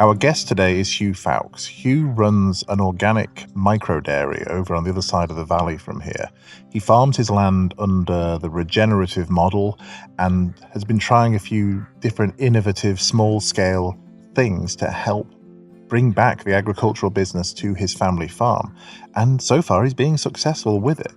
Our guest today is Huw Foulkes. Huw runs an organic micro dairy over on the other side of the valley from here. He farms his land under the regenerative model and has been trying a few different innovative small-scale things to help bring back the agricultural business to his family farm. And so far he's being successful with it.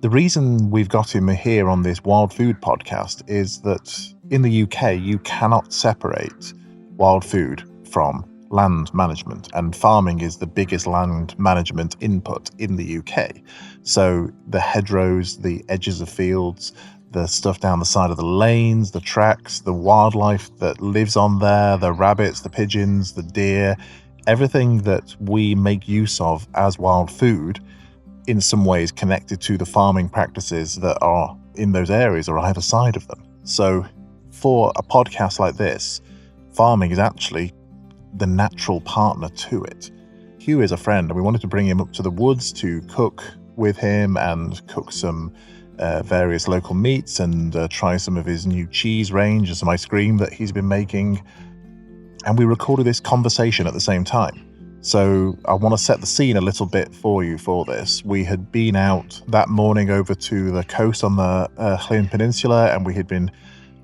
The reason we've got him here on this Wild Food podcast is that in the UK you cannot separate wild food from land management, and farming is the biggest land management input in the UK. So the hedgerows, the edges of fields, the stuff down the side of the lanes, the tracks, the wildlife that lives on there, the rabbits, the pigeons, the deer, everything that we make use of as wild food in some ways connected to the farming practices that are in those areas or either side of them. So for a podcast like this, farming is actually the natural partner to it. Huw is a friend, and we wanted to bring him up to the woods to cook with him and cook some various local meats and try some of his new cheese range and some ice cream that he's been making. And we recorded this conversation at the same time. So I want to set the scene a little bit for you for this. We had been out that morning over to the coast on the Llŷn Peninsula, and we had been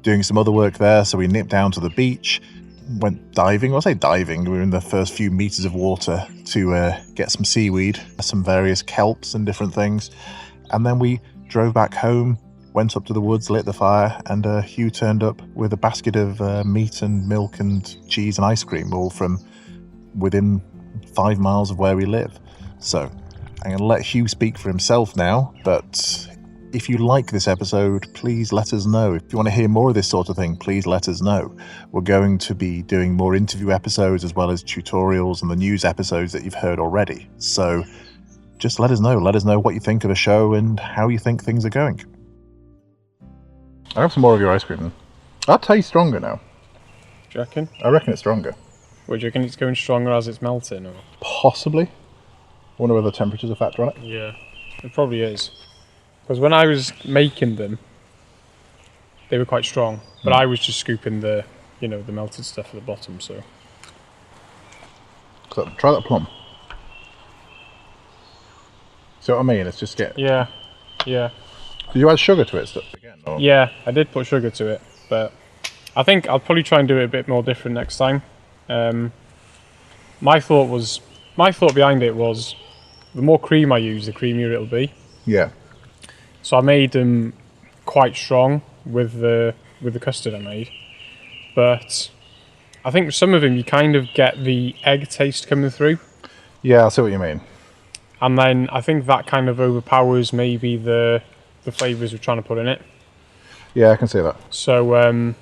doing some other work there. So we nipped down to the beach, went diving. Well, I say diving, we were in the first few meters of water to get some seaweed, some various kelps and different things. And then we drove back home, went up to the woods, lit the fire, and Huw turned up with a basket of meat and milk and cheese and ice cream, all from within 5 miles of where we live. So I'm going to let Huw speak for himself now, but if you like this episode, please let us know. If you want to hear more of this sort of thing, please let us know. We're going to be doing more interview episodes as well as tutorials and the news episodes that you've heard already. So just let us know. Let us know what you think of the show and how you think things are going. I have some more of your ice cream. That tastes stronger now. Do you reckon? I reckon it's stronger. What, do you reckon it's going stronger as it's melting? Or? Possibly. I wonder whether the temperature's a factor on it. Yeah, it probably is. Because when I was making them, they were quite strong, but I was just scooping the melted stuff at the bottom. So try that plum. See what I mean? It's just yeah. Did you add sugar to it again? Or? Yeah, I did put sugar to it, but I think I'll probably try and do it a bit more different next time. My thought behind it was, the more cream I use, the creamier it'll be. Yeah. So I made them quite strong with the custard I made, but I think some of them you kind of get the egg taste coming through. Yeah, I see what you mean. And then I think that kind of overpowers maybe the flavours we're trying to put in it. Yeah, I can see that. So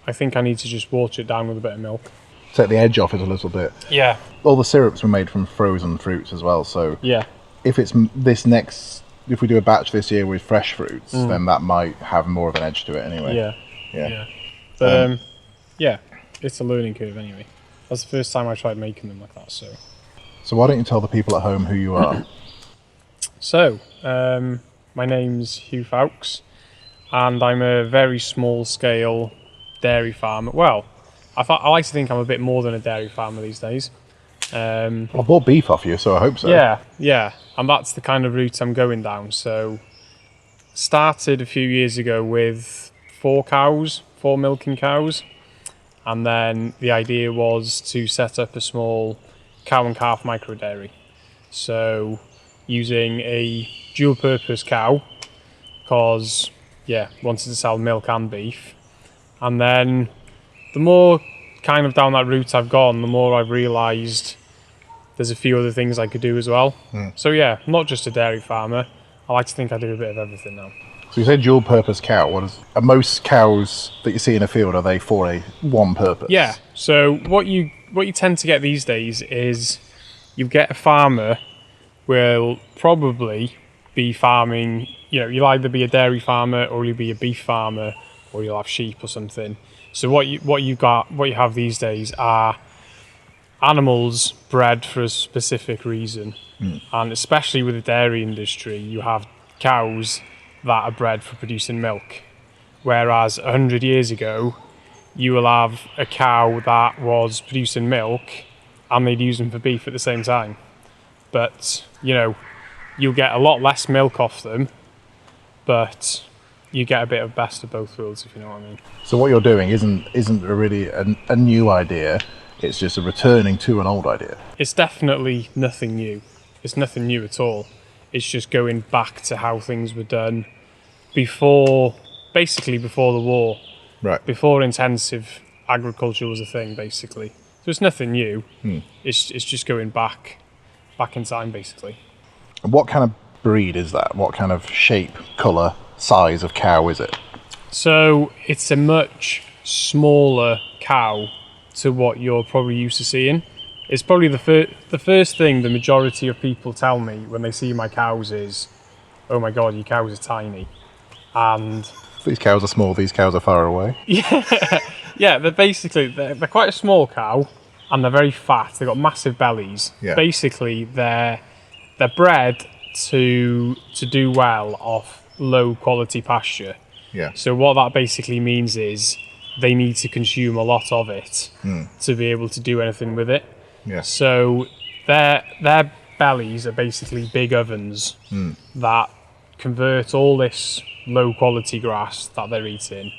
I think I need to just water it down with a bit of milk. Take the edge off it a little bit. Yeah. All the syrups were made from frozen fruits as well, so yeah. If we do a batch this year with fresh fruits, then that might have more of an edge to it anyway. Yeah. But yeah, it's a learning curve anyway. That's the first time I tried making them like that. So why don't you tell the people at home who you are? So, my name's Huw Foulkes, and I'm a very small scale dairy farmer. Well, I like to think I'm a bit more than a dairy farmer these days. I bought beef off you, so I hope so. Yeah, and that's the kind of route I'm going down. So, started a few years ago with 4 milking cows, and then the idea was to set up a small cow and calf micro dairy. So, using a dual purpose cow, because wanted to sell milk and beef, and then the more kind of down that route I've gone, the more I've realised there's a few other things I could do as well. So yeah, I'm not just a dairy farmer. I like to think I do a bit of everything now. So you say dual purpose cow. Are most cows that you see in a field, are they for one purpose? Yeah. So what you tend to get these days is you get a farmer will probably be farming. You'll either be a dairy farmer or you'll be a beef farmer, or you'll have sheep or something. So what you have these days are animals bred for a specific reason, and especially with the dairy industry, you have cows that are bred for producing milk, whereas 100 years ago you will have a cow that was producing milk and they'd use them for beef at the same time. But, you'll get a lot less milk off them, but you get a bit of best of both worlds, if you know what I mean. So what you're doing isn't really a new idea, it's just a returning to an old idea. It's definitely nothing new. It's nothing new at all. It's just going back to how things were done basically before the war. Right. Before intensive agriculture was a thing, basically. So it's nothing new. It's just going back in time, basically. And what kind of breed is that? What kind of shape, colour, size of cow is it? So it's a much smaller cow to what you're probably used to seeing. It's probably the first thing the majority of people tell me when they see my cows is, "Oh my God, your cows are tiny." And these cows are small, these cows are far away. Yeah, they're quite a small cow, and they're very fat. They've got massive bellies. Yeah. Basically, they're bred to do well off low quality pasture. Yeah. So what that basically means is they need to consume a lot of it to be able to do anything with it. Yeah. So their bellies are basically big ovens that convert all this low quality grass that they're eating,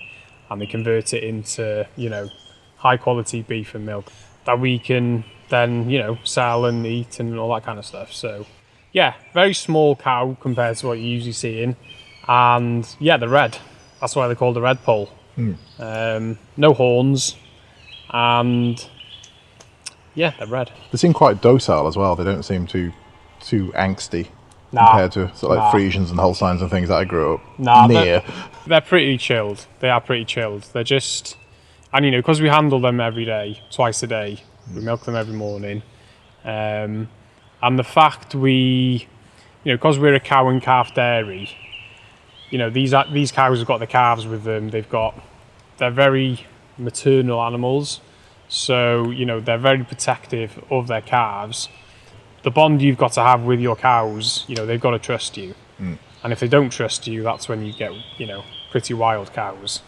and they convert it into, high quality beef and milk that we can then, sell and eat and all that kind of stuff. So yeah, very small cow compared to what you're usually seeing. And yeah, they're red. That's why they're called a red pole. No horns, and yeah, they're red. They seem quite docile as well. They don't seem too angsty compared to sort of like Friesians and Holsteins and things that I grew up near. They're pretty chilled. They are pretty chilled. They're just, and because we handle them every day, twice a day, we milk them every morning, and the fact because we're a cow and calf dairy, these cows have got the calves with them. They're very maternal animals, so they're very protective of their calves. The bond you've got to have with your cows, they've got to trust you, and if they don't trust you, that's when you get pretty wild cows.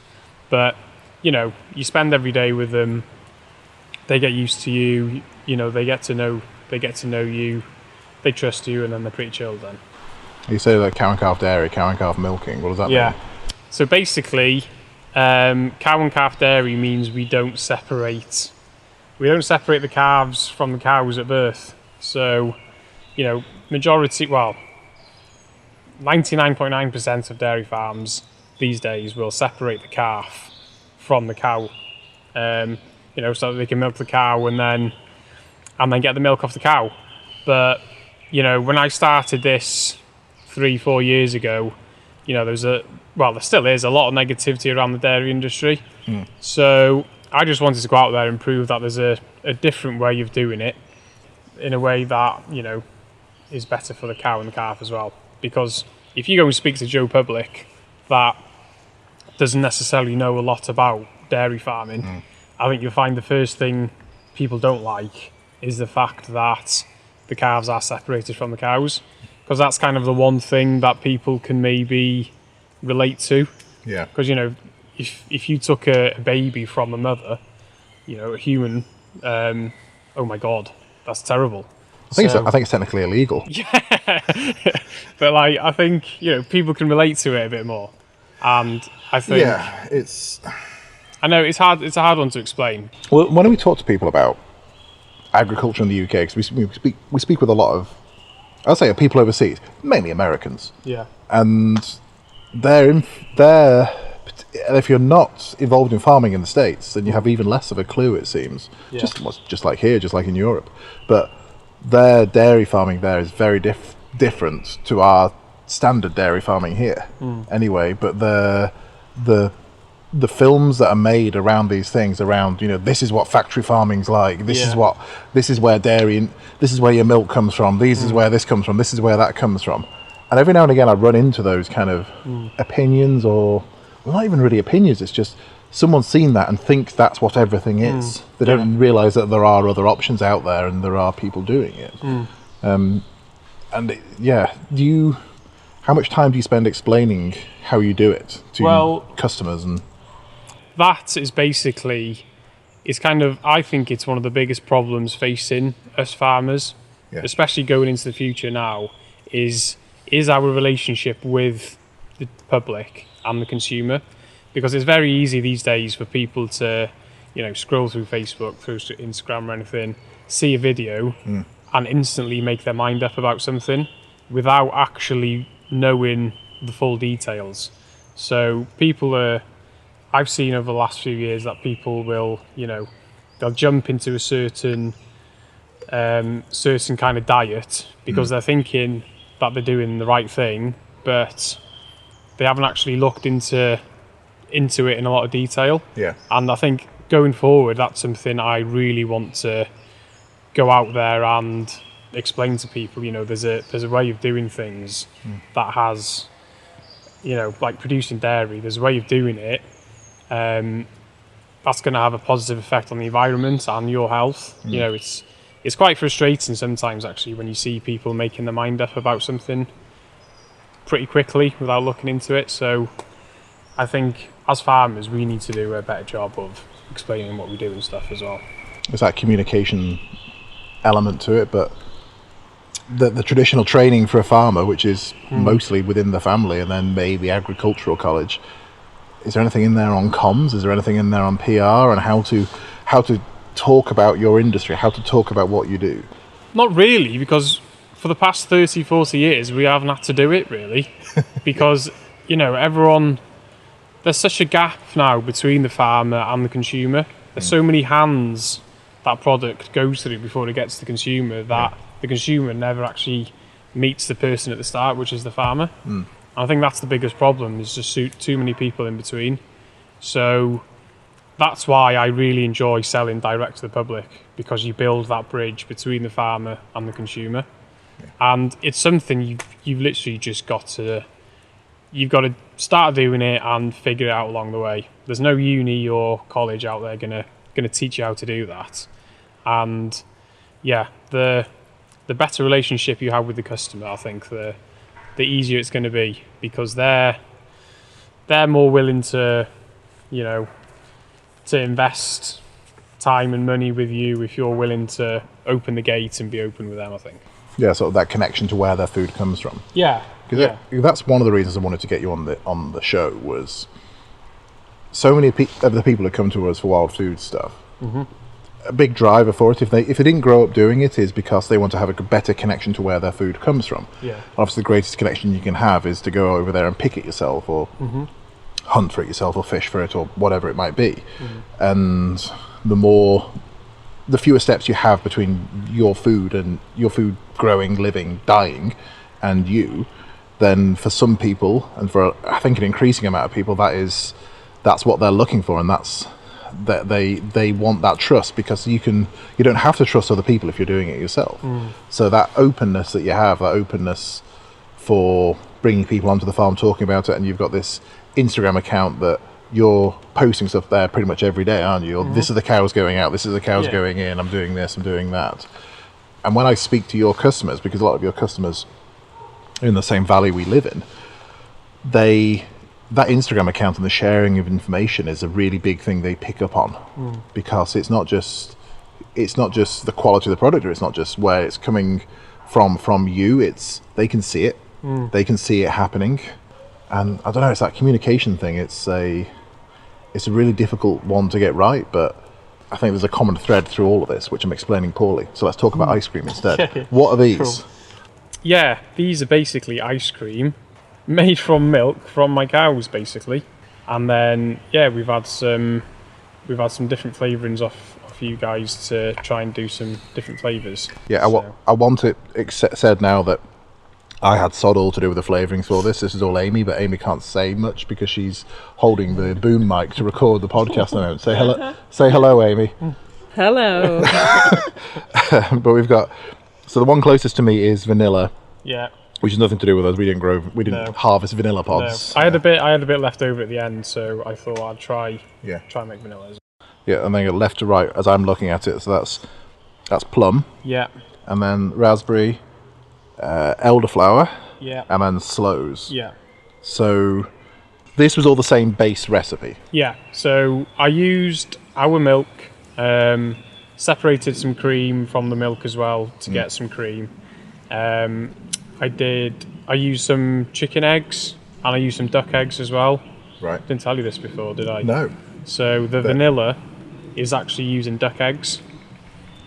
But you spend every day with them, they get used to you, they get to know you, they trust you, and then they're pretty chilled then. You say like cow and calf dairy, cow and calf milking. What does that mean? So basically, cow and calf dairy means we don't separate the calves from the cows at birth. So, 99.9% of dairy farms these days will separate the calf from the cow, so that they can milk the cow and then get the milk off the cow. But, when I started this 3-4 years ago, there still is a lot of negativity around the dairy industry. So I just wanted to go out there and prove that there's a different way of doing it, in a way that is better for the cow and the calf as well. Because if you go and speak to Joe Public that doesn't necessarily know a lot about dairy farming, I think you'll find the first thing people don't like is the fact that the calves are separated from the cows, because that's kind of the one thing that people can maybe relate to. Yeah. Because if you took a baby from a mother, a human, oh my God, that's terrible. I think it's technically illegal. Yeah, but I think people can relate to it a bit more, and I think I know it's hard. It's a hard one to explain. Well, when we talk to people about agriculture in the UK, because we speak with a lot of, I'll say, people overseas, mainly Americans. Yeah. And if you're not involved in farming in the States, then you have even less of a clue, it seems. Yeah. Just like here, just like in Europe. But their dairy farming there is very different to our standard dairy farming here. Anyway, but the films that are made around these things, around this is what factory farming's like, this is where dairy, this is where your milk comes from, this is where this comes from, this is where that comes from. And every now and again I run into those kind of opinions, or not even really opinions, it's just someone's seen that and think that's what everything is. They don't realise that there are other options out there and there are people doing it. How much time do you spend explaining how you do it to customers? And that is basically, it's kind of, I think it's one of the biggest problems facing us farmers, especially going into the future now, is our relationship with the public and the consumer. Because it's very easy these days for people to, scroll through Facebook, through Instagram or anything, see a video and instantly make their mind up about something without actually knowing the full details. So I've seen over the last few years that people will, they'll jump into a certain kind of diet because they're thinking that they're doing the right thing, but they haven't actually looked into it in a lot of detail. Yeah. And I think going forward, that's something I really want to go out there and explain to people. There's a way of doing things that has, like producing dairy. There's a way of doing it that's going to have a positive effect on the environment and your health. It's quite frustrating sometimes actually when you see people making their mind up about something pretty quickly without looking into it. So I think as farmers we need to do a better job of explaining what we do and stuff as well. There's that communication element to it, but the traditional training for a farmer, which is mostly within the family and then maybe agricultural college, is there anything in there on comms? Is there anything in there on PR and how to talk about your industry, how to talk about what you do? Not really, because for the past 30, 40 years we haven't had to do it really because everyone, there's such a gap now between the farmer and the consumer. There's so many hands that product goes through before it gets to the consumer that the consumer never actually meets the person at the start, which is the farmer. And I think that's the biggest problem, is just too many people in between. So that's why I really enjoy selling direct to the public, because you build that bridge between the farmer and the consumer. And it's something you've literally just got to start doing it and figure it out along the way. There's no uni or college out there gonna teach you how to do that. And the better relationship you have with the customer, I think the easier it's going to be, because they're more willing to invest time and money with you if you're willing to open the gate and be open with them, I think. Yeah, sort of that connection to where their food comes from. Yeah. That's one of the reasons I wanted to get you on the show, was so many of the people that come to us for wild food stuff, a big driver for it, if they didn't grow up doing it, is because they want to have a better connection to where their food comes from. Yeah. Obviously the greatest connection you can have is to go over there and pick it yourself, or hunt for it yourself, or fish for it, or whatever it might be. And the fewer steps you have between your food and your food growing, living, dying, and you, then for some people, and for I think an increasing amount of people, that's what they're looking for, and that's that they want that trust, because you don't have to trust other people if you're doing it yourself. So that openness that you have, that openness for bringing people onto the farm, talking about it, and you've got this Instagram account that you're posting stuff there pretty much every day, aren't you? Or this is the cows going out, this is the cows going in, I'm doing this, I'm doing that. And when I speak to your customers, because a lot of your customers are in the same valley we live in, that Instagram account and the sharing of information is a really big thing they pick up on, because it's not just the quality of the product, or it's not just where it's coming from you, they can see it, they can see it happening. And I don't know, it's that communication thing, it's a really difficult one to get right, but I think there's a common thread through all of this, which I'm explaining poorly. So let's talk about ice cream instead. What are these? Cool. Yeah, these are basically ice cream made from milk from my cows, basically. And then we've had some different flavourings off you guys to try and do some different flavours. Yeah, so. I want it said now that I had sod all to do with the flavourings for this. This is all Amy, but Amy can't say much because she's holding the boom mic to record the podcast now. Say hello. Say hello, Amy. Hello. But we've got, so the one closest to me is vanilla. Yeah. Which has nothing to do with us. We didn't harvest vanilla pods. No. I had a bit left over at the end, so I thought I'd try and make vanilla as well. Yeah, and then left to right as I'm looking at it. So that's plum. Yeah. And then raspberry, elderflower. Yeah. And then sloes. Yeah. So this was all the same base recipe. Yeah, so I used our milk, separated some cream from the milk as well to get some cream. I used some chicken eggs and I used some duck eggs as well. Right. Didn't tell you this before, did I? No. So the vanilla is actually using duck eggs.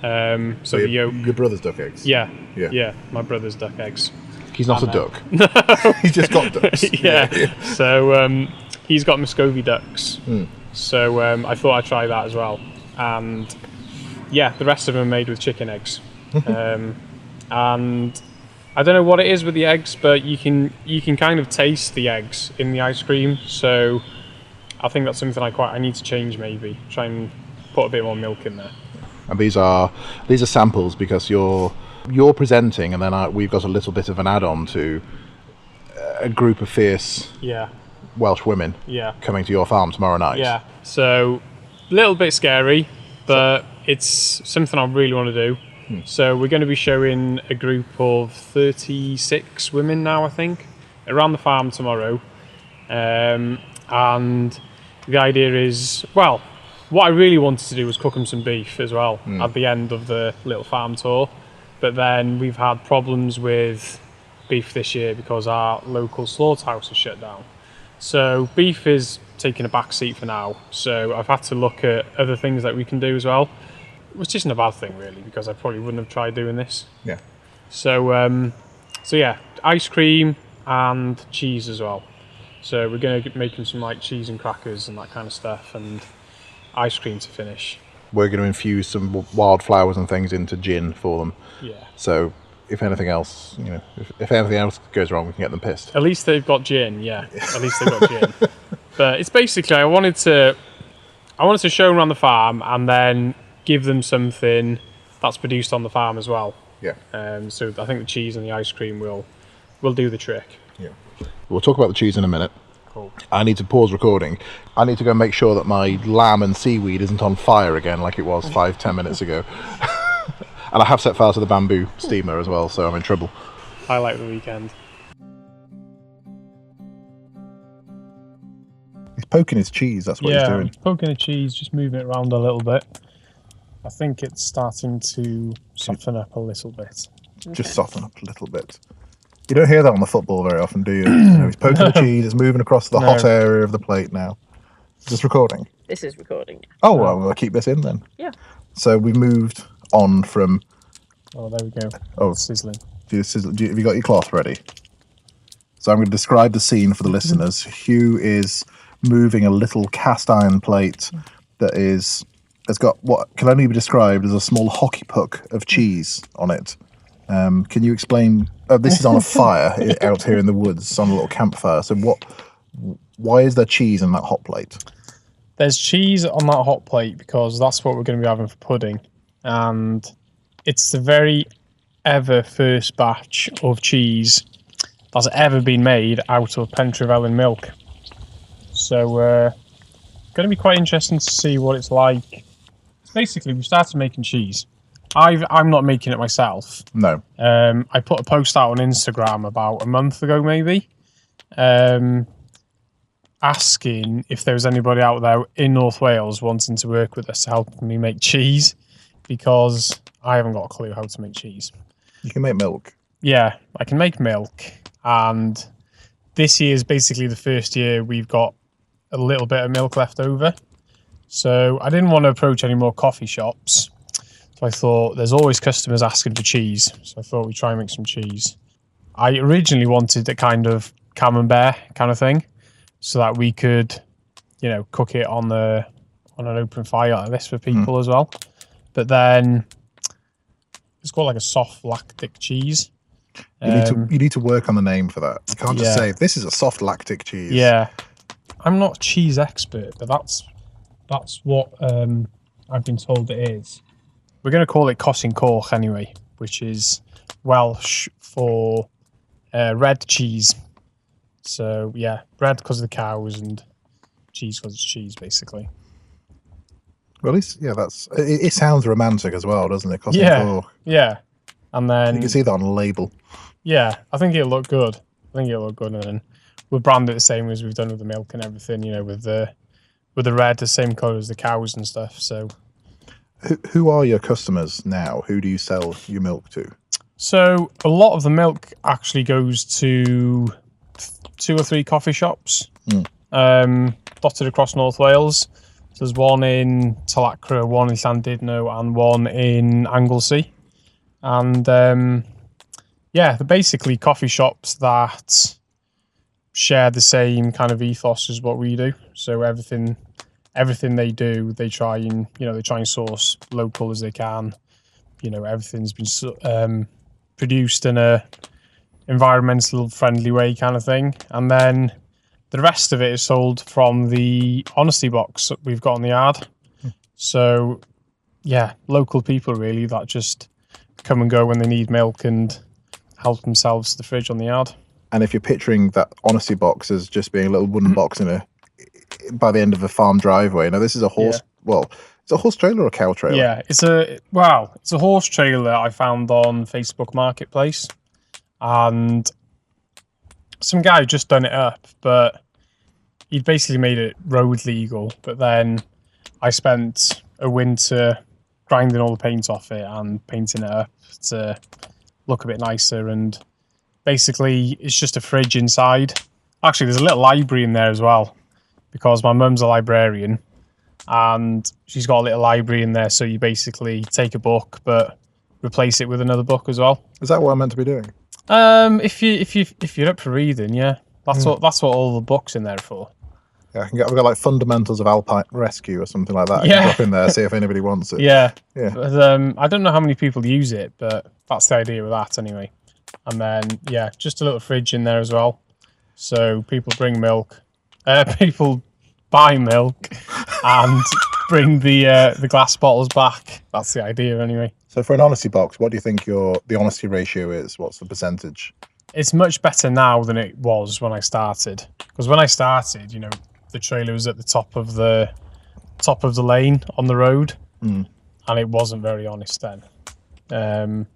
So the yolk. Your brother's duck eggs? Yeah, my brother's duck eggs. He's not a duck. No. He's just got ducks. Yeah. So he's got Muscovy ducks. So I thought I'd try that as well. And yeah, the rest of them are made with chicken eggs. And I don't know what it is with the eggs, but you can kind of taste the eggs in the ice cream. So I think that's something I need to change, maybe. Try and put a bit more milk in there. And these are samples because you're presenting, and then we've got a little bit of an add-on to a group of fierce Welsh women coming to your farm tomorrow night. Yeah, so a little bit scary, but it's something I really want to do. So we're going to be showing a group of 36 women now, I think, around the farm tomorrow. And the idea is, well, what I really wanted to do was cook them some beef as well at the end of the little farm tour. But then we've had problems with beef this year because our local slaughterhouse is shut down. So beef is taking a back seat for now. So I've had to look at other things that we can do as well, which isn't a bad thing really, because I probably wouldn't have tried doing this. Yeah. So yeah, ice cream and cheese as well. So we're going to be making some like cheese and crackers and that kind of stuff, and ice cream to finish. We're going to infuse some wildflowers and things into gin for them. Yeah. So if anything else, if anything else goes wrong, we can get them pissed. At least they've got gin, yeah. At least they've got gin. But it's basically I wanted to show them around the farm and then give them something that's produced on the farm as well. Yeah. So I think the cheese and the ice cream will do the trick. Yeah. We'll talk about the cheese in a minute. Cool. I need to pause recording. I need to go and make sure that my lamb and seaweed isn't on fire again like it was 5-10 minutes ago. And I have set fire to the bamboo steamer as well, so I'm in trouble. Highlight of the weekend. He's poking his cheese, that's what he's doing. Yeah, poking the cheese, just moving it around a little bit. I think it's starting to soften up a little bit. Just soften up a little bit. You don't hear that on the football very often, do you? He's poking the cheese, it's moving across the hot area of the plate now. Is this recording? This is recording. Oh, well, we'll keep this in then. Yeah. So we moved on from... Oh, there we go. Oh, sizzling. Have you got your cloth ready? So I'm going to describe the scene for the listeners. Huw is moving a little cast iron plate that has got what can only be described as a small hockey puck of cheese on it. Can you explain? This is on a fire out here in the woods on a little campfire. So why is there cheese in that hot plate? There's cheese on that hot plate because that's what we're going to be having for pudding. And it's the very ever first batch of cheese that's ever been made out of Pentrevellyn milk. So going to be quite interesting to see what it's like. Basically, we started making cheese. I'm not making it myself. No. I put a post out on Instagram about a month ago, maybe, asking if there was anybody out there in North Wales wanting to work with us to help me make cheese, because I haven't got a clue how to make cheese. You can make milk. Yeah, I can make milk, and this year is basically the first year we've got a little bit of milk left over. So I didn't want to approach any more coffee shops. So I thought there's always customers asking for cheese. So I thought we'd try and make some cheese. I originally wanted a kind of camembert kind of thing, so that we could, cook it on an open fire like this for people as well. But then it's called like a soft lactic cheese. You need to work on the name for that. You can't just say this is a soft lactic cheese. Yeah, I'm not a cheese expert, but that's what I've been told it is. We're going to call it Cosyn Coch anyway, which is Welsh for red cheese. So yeah, red because of the cows and cheese because it's cheese, basically. Well, it sounds romantic as well, doesn't it? Cosyn Coch. Yeah. And then you can see that on a label. Yeah, I think it'll look good. And then we'll brand it the same as we've done with the milk and everything. With the red, the same colour as the cows and stuff. So, who are your customers now? Who do you sell your milk to? So a lot of the milk actually goes to 2 or 3 coffee shops, dotted across North Wales. So there's one in Talacra, one in Llandudno, and one in Anglesey. And they're basically coffee shops that share the same kind of ethos as what we do. So everything they do, they try and source local as they can. Everything's been produced in a environmental friendly way kind of thing. And then the rest of it is sold from the honesty box that we've got on the yard. So yeah, local people really that just come and go when they need milk and help themselves to the fridge on the yard. And if you're picturing that honesty box as just being a little wooden box by the end of a farm driveway, now this is a horse. Yeah. Well, it's a horse trailer or a cow trailer. Yeah, it's a horse trailer I found on Facebook Marketplace, and some guy just done it up, but he'd basically made it road legal. But then I spent a winter grinding all the paint off it and painting it up to look a bit nicer. And basically, it's just a fridge inside. Actually, there's a little library in there as well, because my mum's a librarian, and she's got a little library in there. So you basically take a book, but replace it with another book as well. Is that what I'm meant to be doing? If you're up for reading, yeah, that's what all the books in there are for. Yeah, I've got like Fundamentals of Alpine Rescue or something like that. Yeah, I can drop in there, see if anybody wants it. Yeah. But, I don't know how many people use it, but that's the idea with that anyway. And then just a little fridge in there as well. So people bring milk, people buy milk, and bring the glass bottles back. That's the idea anyway. So for an honesty box, what do you think the honesty ratio is? What's the percentage? It's much better now than it was when I started. Because when I started, the trailer was at the top of the lane on the road, and it wasn't very honest then.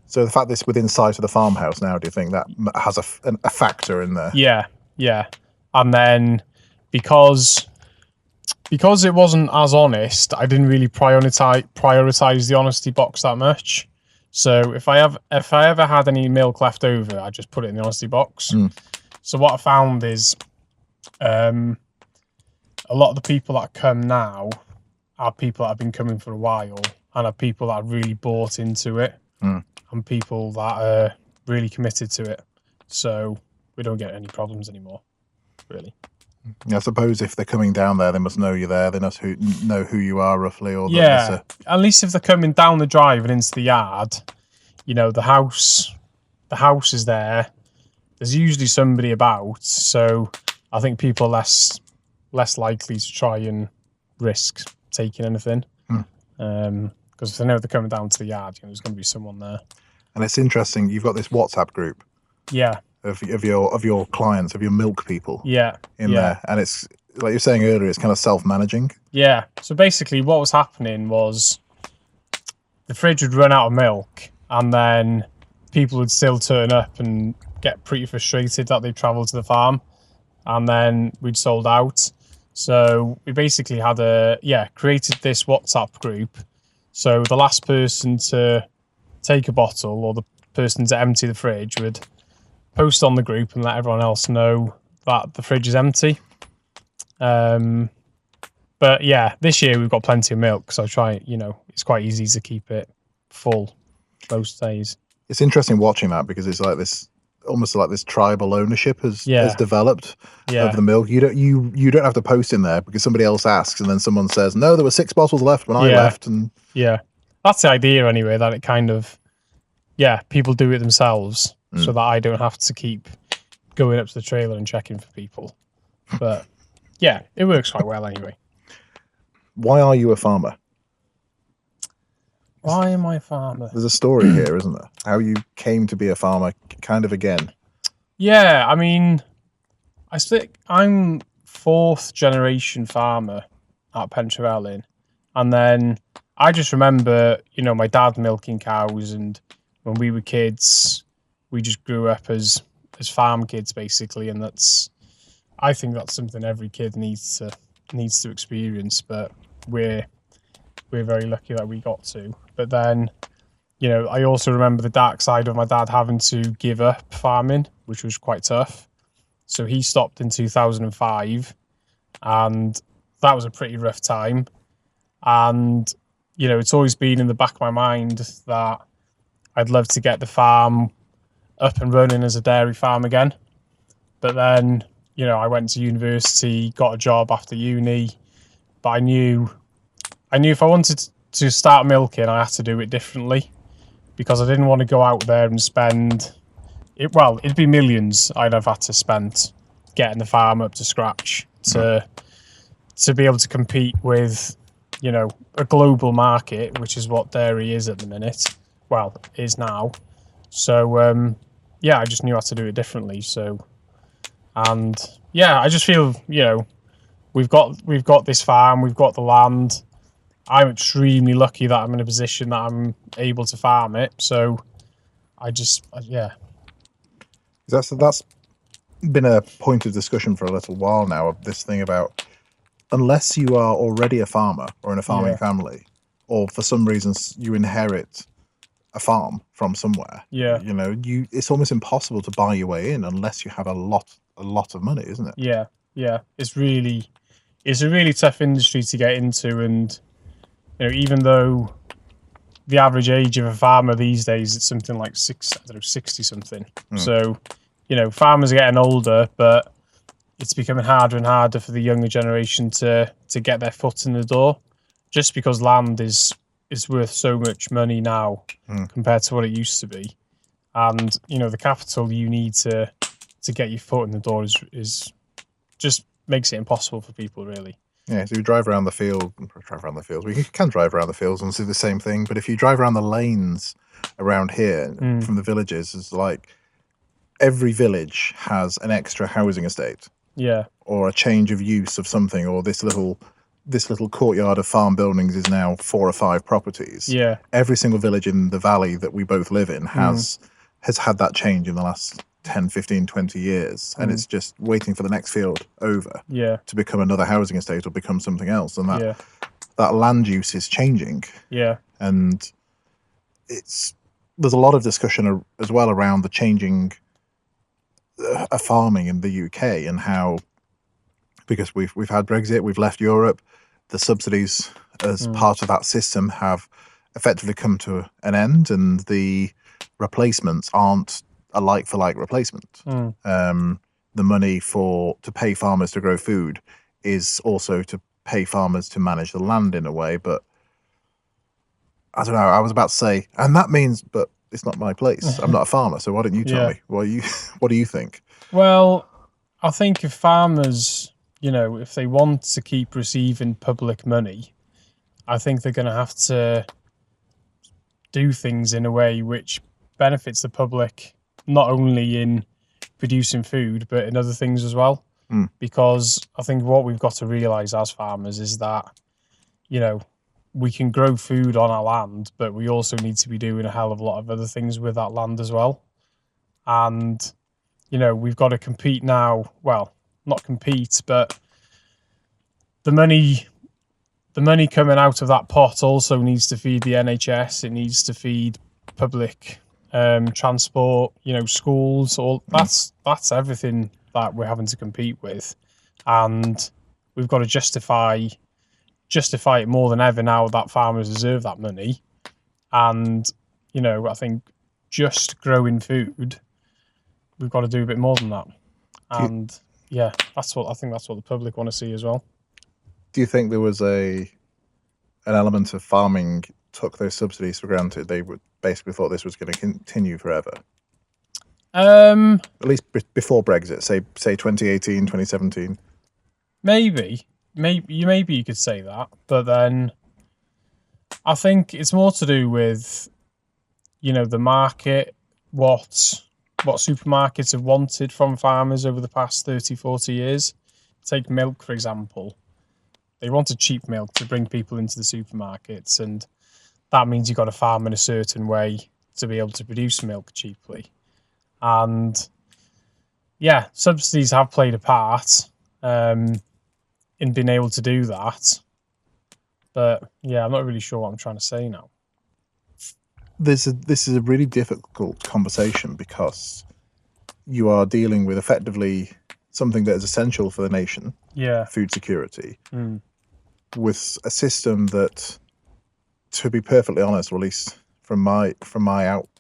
So the fact that it's within sight of the farmhouse now, do you think that has a factor in there? Yeah. And then because it wasn't as honest, I didn't really prioritize the honesty box that much. So if I ever had any milk left over, I just put it in the honesty box. So what I found is a lot of the people that come now are people that have been coming for a while, and are people that are really bought into it, and people that are really committed to it. So we don't get any problems anymore, really. I suppose if they're coming down there, they must know you're there. They must know who you are roughly. Or at least if they're coming down the drive and into the yard, the house is there. There's usually somebody about, so I think people are less likely to try and risk taking anything. Because if they know they're coming down to the yard, there's going to be someone there. And it's interesting. You've got this WhatsApp group. Yeah. Of your clients, of your milk people. Yeah. There, and it's like you're saying earlier, it's kind of self-managing. Yeah. So basically, what was happening was the fridge would run out of milk, and then people would still turn up and get pretty frustrated that they travelled to the farm, and then we'd sold out. So we basically had created this WhatsApp group. So the last person to take a bottle or the person to empty the fridge would post on the group and let everyone else know that the fridge is empty. But this year we've got plenty of milk, so I try, it's quite easy to keep it full most days. It's interesting watching that, because it's like this, almost like this tribal ownership has developed of the milk. You don't have to post in there because somebody else asks, and then someone says, no, there were 6 bottles left when I left. And that's the idea anyway, that it kind of, people do it themselves, so that I don't have to keep going up to the trailer and checking for people. But it works quite well anyway. Why are you a farmer? Why am I a farmer? There's a story here, isn't there? How you came to be a farmer, kind of again. Yeah, I mean, I think I'm 4th generation farmer at Pentrefellin, and then I just remember, my dad milking cows, and when we were kids, we just grew up as farm kids basically, and that's I think that's something every kid needs to experience, but we're very lucky that we got to. But then, I also remember the dark side of my dad having to give up farming, which was quite tough. So he stopped in 2005, and that was a pretty rough time. And, it's always been in the back of my mind that I'd love to get the farm up and running as a dairy farm again. But then, I went to university, got a job after uni, but I knew if I wanted to start milking, I had to do it differently, because I didn't want to go out there and spend it. Well, it'd be millions I'd have had to spend getting the farm up to scratch to be able to compete with, a global market, which is what dairy is at the minute. Well, is now. So, I just knew how to do it differently. So, and I just feel, we've got this farm, we've got the land. I'm extremely lucky that I'm in a position that I'm able to farm it. So That's been a point of discussion for a little while now, of this thing about, unless you are already a farmer or in a farming family, or for some reasons you inherit a farm from somewhere, it's almost impossible to buy your way in unless you have a lot of money, isn't it? Yeah. It's a really tough industry to get into, and even though the average age of a farmer these days, it's something like 60 something. So, farmers are getting older, but it's becoming harder and harder for the younger generation to get their foot in the door, just because land is worth so much money now compared to what it used to be. And, the capital you need to get your foot in the door is just makes it impossible for people, really. Yeah, so you drive around the fields. Well, you can drive around the fields and see the same thing, but if you drive around the lanes around here from the villages, it's like every village has an extra housing estate. Yeah. Or a change of use of something, or this little courtyard of farm buildings is now 4 or 5 properties. Yeah. Every single village in the valley that we both live in has had that change in the last 10, 15, 20 years, and it's just waiting for the next field over to become another housing estate or become something else, and that land use is changing. And there's a lot of discussion as well around the changing of farming in the UK, and how, because we've had Brexit, we've left Europe, the subsidies as part of that system have effectively come to an end, and the replacements aren't a like-for-like replacement. The money to pay farmers to grow food is also to pay farmers to manage the land in a way, but I don't know, I was about to say, and that means, but it's not my place. I'm not a farmer, so why don't you tell me? What do you think? Well, I think if farmers, if they want to keep receiving public money, I think they're going to have to do things in a way which benefits the public, not only in producing food, but in other things as well. Because I think what we've got to realise as farmers is that, we can grow food on our land, but we also need to be doing a hell of a lot of other things with that land as well. And, we've got to compete now. Well, not compete, but the money coming out of that pot also needs to feed the NHS. It needs to feed public transport, schools. That's everything that we're having to compete with, and we've got to justify it more than ever now that farmers deserve that money. And I think just growing food, we've got to do a bit more than that. And that's what the public want to see as well. Do you think there was an element of farming took those subsidies for granted? They would basically thought this was going to continue forever. At least before Brexit, say 2018, 2017. Maybe you could say that, but then I think it's more to do with the market, what supermarkets have wanted from farmers over the past 30, 40 years. Take milk, for example. They wanted cheap milk to bring people into the supermarkets, and that means you've got to farm in a certain way to be able to produce milk cheaply. And yeah, subsidies have played a part in being able to do that. But yeah, I'm not really sure what I'm trying to say now. This is a really difficult conversation because you are dealing with effectively something that is essential for the nation, Yeah. food security, Mm. with a system that, to be perfectly honest, or at least from my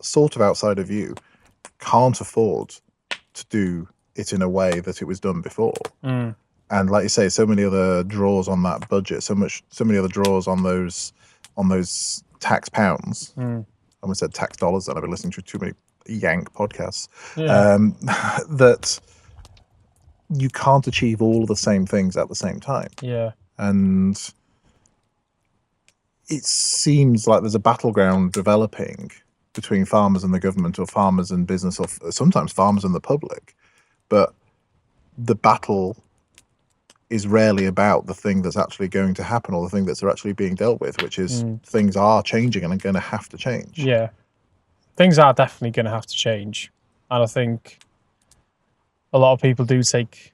sort of outsider view, can't afford to do it in a way that it was done before. Mm. And like you say, so many other draws on that budget, so many other draws on those tax pounds. Mm. I almost said tax dollars, then I've been listening to too many Yank podcasts. Yeah. That you can't achieve all of the same things at the same time. Yeah. And it seems like there's a battleground developing between farmers and the government, or farmers and business, or sometimes farmers and the public. But the battle is rarely about the thing that's actually going to happen, or the thing that's actually being dealt with, which is things are changing and are going to have to change. Yeah. Things are definitely going to have to change. And I think a lot of people do take,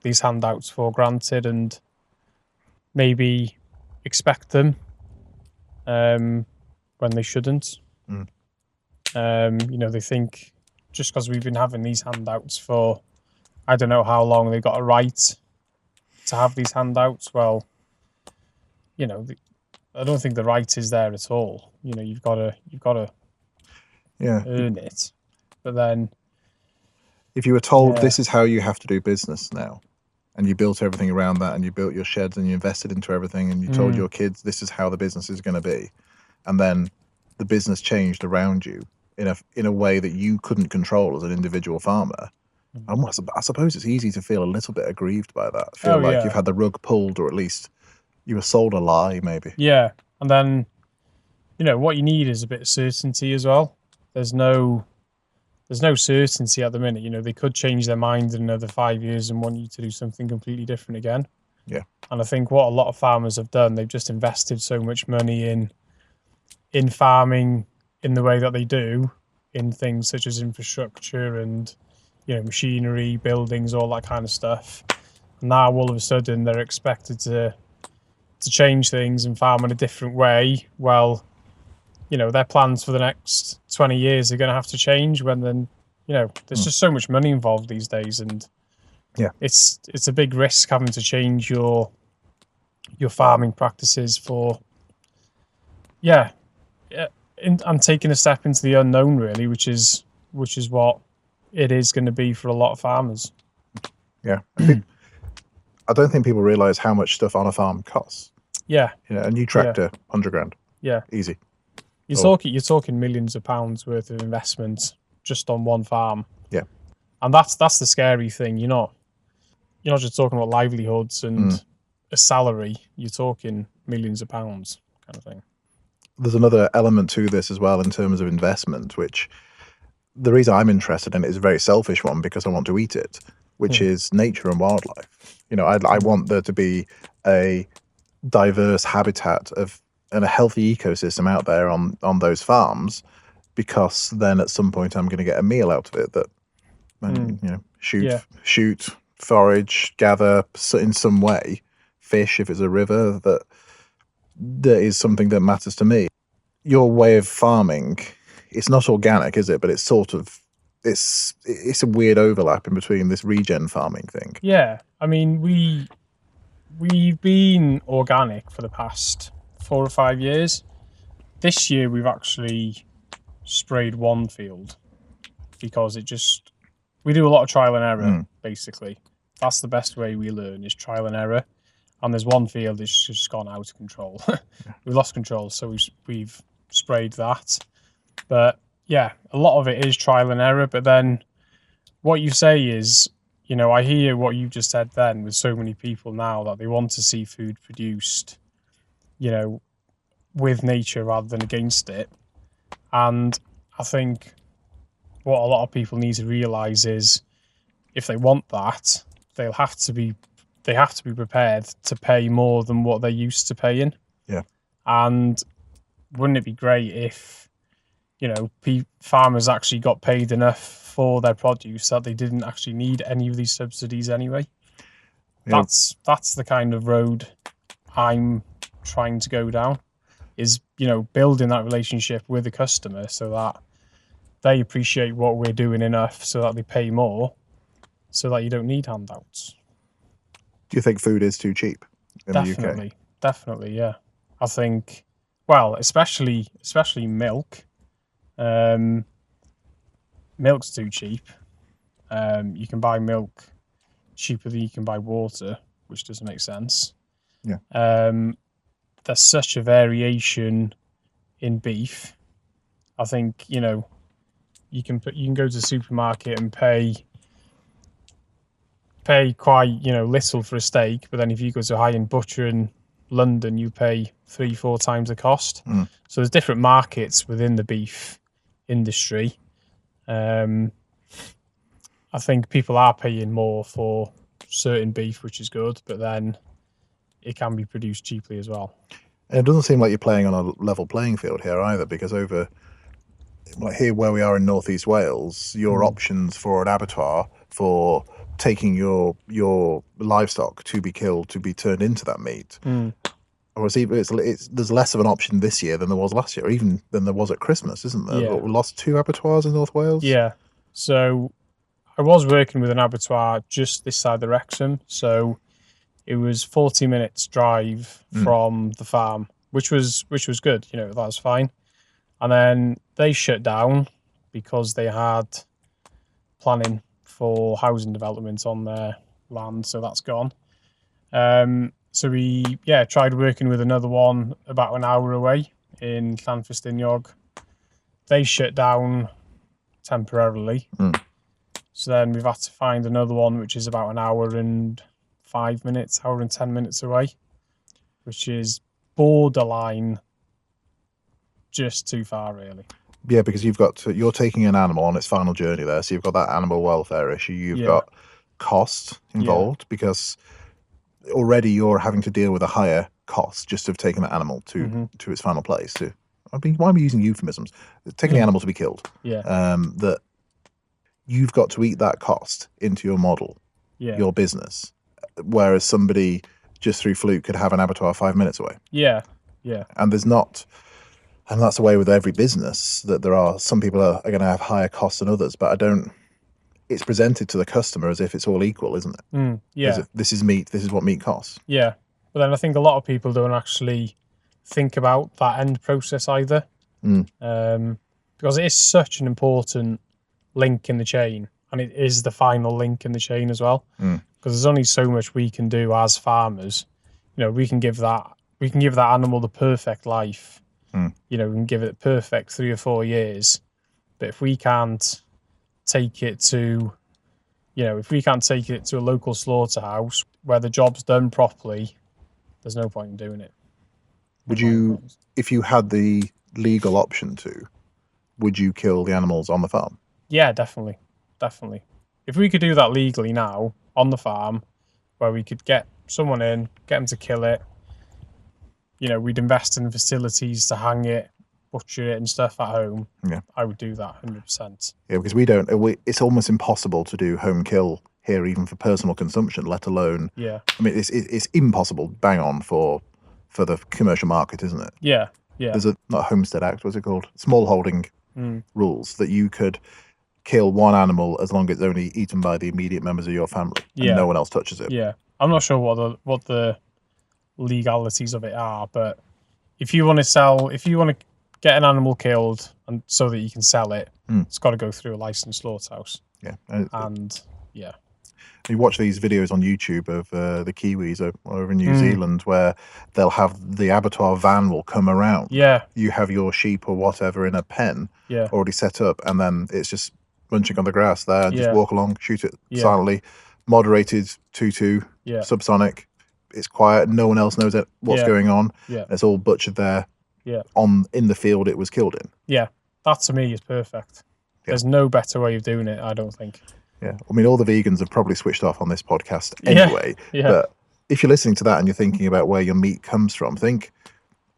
these handouts for granted and maybe expect them when they shouldn't. They think just because we've been having these handouts for I don't know how long, they got a right to have these handouts. Well, I don't think the right is there at all. You've got to earn it. But then, if you were told this is how you have to do business now, and you built everything around that, and you built your sheds and you invested into everything, and you told your kids this is how the business is going to be, and then the business changed around you in a way that you couldn't control as an individual farmer, I suppose it's easy to feel a little bit aggrieved by that. Feel like you've had the rug pulled, or at least you were sold a lie, maybe. Yeah, and then what you need is a bit of certainty as well. There's no certainty at the minute. They could change their mind in another 5 years and want you to do something completely different again. Yeah. And I think what a lot of farmers have done, they've just invested so much money in farming in the way that they do, in things such as infrastructure and machinery, buildings, all that kind of stuff. And now all of a sudden they're expected to change things and farm in a different way. Well, their plans for the next 20 years are going to have to change when then, there's just so much money involved these days, and it's a big risk having to change your farming practices for and taking a step into the unknown, really, which is what it is going to be for a lot of farmers. Yeah. I don't think people realize how much stuff on a farm costs. Yeah. A new tractor, 100 grand. Yeah. Easy. You're talking millions of pounds worth of investment just on one farm. Yeah. And that's the scary thing. You're not just talking about livelihoods and a salary. You're talking millions of pounds kind of thing. There's another element to this as well in terms of investment, which the reason I'm interested in it is a very selfish one, because I want to eat it, which is nature and wildlife. I want there to be a diverse habitat and a healthy ecosystem out there on those farms, because then at some point I'm going to get a meal out of it that, shoot, forage, gather in some way, fish if it's a river, that is something that matters to me. Your way of farming, it's not organic, is it? But it's sort of, it's a weird overlap in between this regen farming thing. Yeah, I mean, we've been organic for the past 4 or 5 years. This year we've actually sprayed one field because we do a lot of trial and error, basically. That's the best way we learn, is trial and error. And there's one field that's just gone out of control. We lost control, so we've sprayed that. But yeah, a lot of it is trial and error. But then what you say is, I hear what you've just said then, with so many people now that they want to see food produced, with nature rather than against it. And I think what a lot of people need to realise is, if they want that, they have to be prepared to pay more than what they're used to paying. Yeah. And wouldn't it be great if, farmers actually got paid enough for their produce that they didn't actually need any of these subsidies anyway. Yeah. That's the kind of road I'm trying to go down, is building that relationship with the customer so that they appreciate what we're doing enough so that they pay more, so that you don't need handouts. Do you think food is too cheap in the UK? Definitely, yeah. I think, well, especially milk. Milk's too cheap. You can buy milk cheaper than you can buy water, which doesn't make sense. Yeah. There's such a variation in beef. I think you can go to the supermarket and pay quite little for a steak, but then if you go to a high-end butcher in London, you pay 3-4 times the cost. So there's different markets within the beef industry. I think people are paying more for certain beef, which is good, but then it can be produced cheaply as well. And it doesn't seem like you're playing on a level playing field here either, because over here where we are in Northeast Wales, your options for an abattoir for taking your livestock to be killed, to be turned into that meat, or there's less of an option this year than there was last year, even than there was at Christmas, isn't there? Yeah. We lost 2 abattoirs in North Wales. Yeah. So I was working with an abattoir just this side of Wrexham, so it was 40 minutes drive from the farm, which was good. That was fine. And then they shut down because they had planning for housing development on their land, so that's gone. So we tried working with another one about an hour away in Llanfestiniog. They shut down temporarily. So then we've had to find another one which is about an hour and 5 minutes, hour and 10 minutes away, which is borderline just too far, really. Yeah, because you're taking an animal on its final journey there, so you've got that animal welfare issue. You've got cost involved because already you're having to deal with a higher cost just of taking that animal to its final place. Why am I using euphemisms? Taking the animal to be killed. Yeah. That you've got to eat that cost into your model, your business, whereas somebody just through fluke could have an abattoir 5 minutes away. Yeah. And there's not. And that's the way with every business, that there are some people are going to have higher costs than others, but it's presented to the customer as if it's all equal, isn't it? This is meat, this is what meat costs. Yeah. But then I think a lot of people don't actually think about that end process either. Because it is such an important link in the chain, and it is the final link in the chain as well. Because there's only so much we can do as farmers. We can give that animal the perfect life. We can give it perfect 3 or 4 years, but if we can't take it to a local slaughterhouse where the job's done properly, there's no point in doing it. Would you, if you had the legal option to, would you kill the animals on the farm? Yeah, definitely. If we could do that legally now on the farm, where we could get someone in, get them to kill it, we'd invest in facilities to hang it, butcher it and stuff at home. Yeah, I would do that 100%. Yeah, because it's almost impossible to do home kill here, even for personal consumption, let alone. Yeah. I mean, it's impossible, bang on, for the commercial market, isn't it? Yeah. There's not a Homestead Act, what's it called? Small holding rules that you could kill one animal as long as it's only eaten by the immediate members of your family and no one else touches it. Yeah. I'm not sure what the legalities of it are, but if you want to get an animal killed and so that you can sell it, it's got to go through a licensed slaughterhouse. You watch these videos on YouTube of the Kiwis over in New Zealand, where they'll have the abattoir van will come around. You have your sheep or whatever in a pen already set up, and then it's just munching on the grass there, just walk along, shoot it silently, moderated 2-2, subsonic. It's quiet. No one else knows what's going on. It's all butchered there. In the field it was killed in. Yeah, that to me is perfect. There's no better way of doing it, I don't think. Yeah, I mean, all the vegans have probably switched off on this podcast anyway. But if you're listening to that and you're thinking about where your meat comes from, think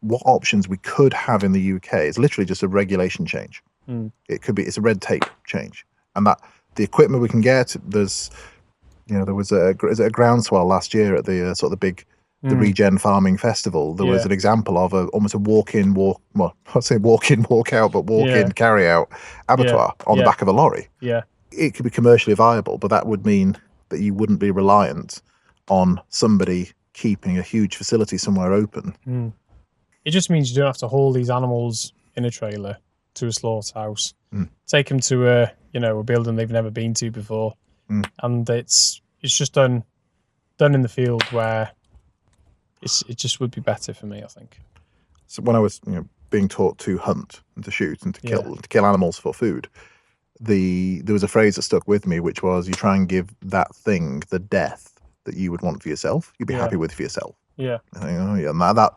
what options we could have in the UK. It's literally just a regulation change. It's a red tape change, and that the equipment we can get, there was a groundswell last year at the sort of the regen farming festival. There was an example of almost a walk-in, I'd say walk-in, walk-out, but walk-in, carry-out abattoir on the back of a lorry. Yeah. It could be commercially viable, but that would mean that you wouldn't be reliant on somebody keeping a huge facility somewhere open. It just means you don't have to haul these animals in a trailer to a slaughterhouse, take them to a building they've never been to before, and it's just done in the field where it just would be better for me, I think. So when I was being taught to hunt and to shoot and to kill animals for food, there was a phrase that stuck with me, which was, you try and give that thing the death that you would want for yourself, you'd be happy with for yourself. Yeah. And that